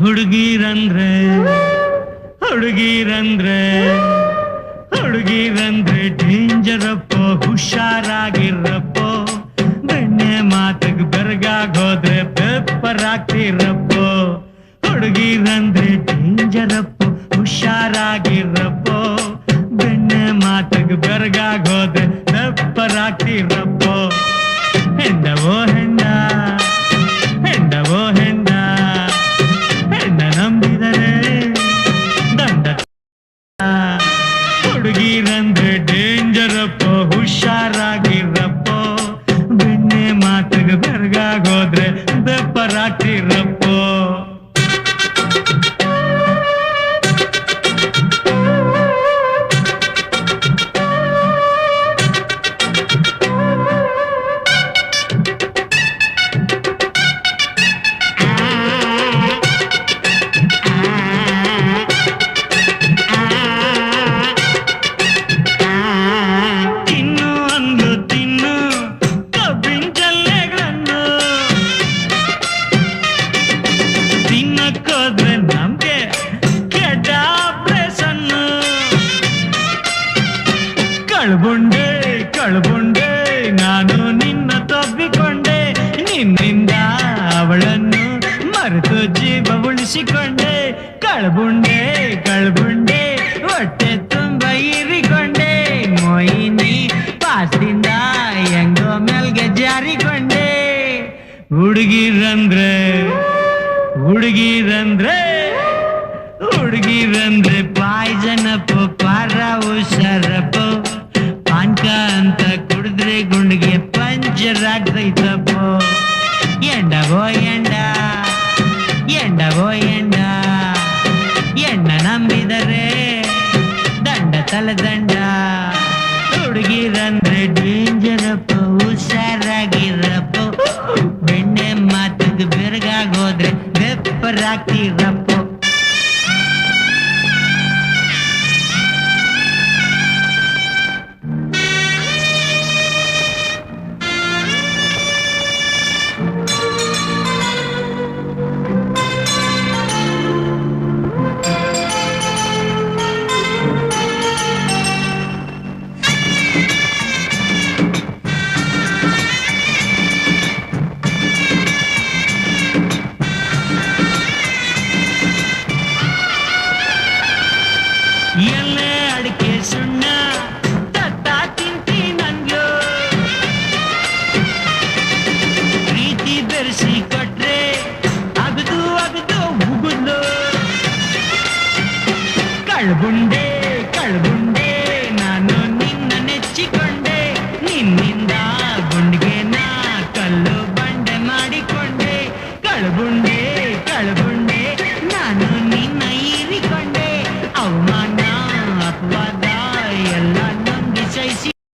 ಹುಡುಗಿರಂದ್ರೆ ಹುಡುಗಿರಂದ್ರೆ ಹುಡುಗಿರಂದ್ರೆ ಡೇಂಜರಪ್ಪ, ಹುಷಾರಾಗಿರಪ್ಪ. ಬೆಣ್ಣೆ ಮಾತಿಗೆ ಬೆರಗಾಗೋದ್ರೆ ಪೇಪರ್ ಆಗ್ತಿರಪ್ಪ. ಹುಡುಗಿರಂದ್ರೆ ಡೇಂಜರಪ್ಪ, ಹುಷಾರಾಗಿರಪ್ಪ. ಬೆಣ್ಣೆ ಮಾತಿಗೆ ಬೆರಗಾಗೋದ್ರೆ ಪೇಪರ್ ಆಗ್ತಿರಪ್ಪ. ಹೆಂಡವೋ ಹೆಂಡ, ಹೆಂಡವೋ ಹೆಂಡ, ಹೆಂಡ ನಂಬಿದರೆ ದಂಡ. ಹುಡುಗಿರಂದ್ರೆ ಡೇಂಜರಪ್ಪ, ಹುಷಾರಾಗಿರಪ್ಪ. ಬೆಣ್ಣೆ ಮಾತಿಗೆ ಬೆರಗಾಗೋದ್ರೆ ಪೇಪರ್ ಆಗ್ತಿರಪ್ಪ. ಕಳ್ಬುಂಡೆ ಕಳ್ಬುಂಡೆ ನಾನು ನಿನ್ನ ತಬ್ಬಿಕೊಂಡೆ, ನಿನ್ನಿಂದ ಅವಳನ್ನು ಮರೆತು ಜೀವ ಉಳಿಸಿಕೊಂಡೆ. ಕಳ್ಬುಂಡೆ ಕಳ್ಬುಂಡೆ ಹೊಟ್ಟೆ ತುಂಬ ಇರಿಕೊಂಡೆ, ಮೊಯಿನಿ ಪಾಸ್ದಿಂದ ಹೆಂಗೋ ಮೇಲ್ಗೆ ಜಾರಿಕೊಂಡೆ. ಹುಡುಗಿರಂದ್ರೆ ಹುಡುಗಿರಂದ್ರೆ ಹುಡುಗಿರಂದ್ರೆ ಪಾಯ್ಜನಪ್ಪ, ಪಾರ ಹುಷಾರಪ್ಪ. ಪಾನ್ಕ ಅಂತ ಕುಡಿದ್ರೆ ಗುಂಡಿಗೆ ಪಂಚರ್ ಆಗ್ತೈತಪ್ಪ. ಎಂಡವೋ ಎಂಡ, ಎಂಡವೋ ಎಂಡ, ಎಣ್ಣ ನಂಬಿದರೆ ದಂಡ ತಲೆ ದಂಡ. ಹುಡುಗಿರಂದ್ರೆ ಡೇಂಜರಪ್ಪ, ಹುಷಾರಾಗಿರಪ್ಪ. ಬೆಣ್ಣೆ ಮಾತಿಗೆ ಬೆರಗಾಗೋದ್ರೆ ಪೇಪರ್ ಆಗ್ತಿರ.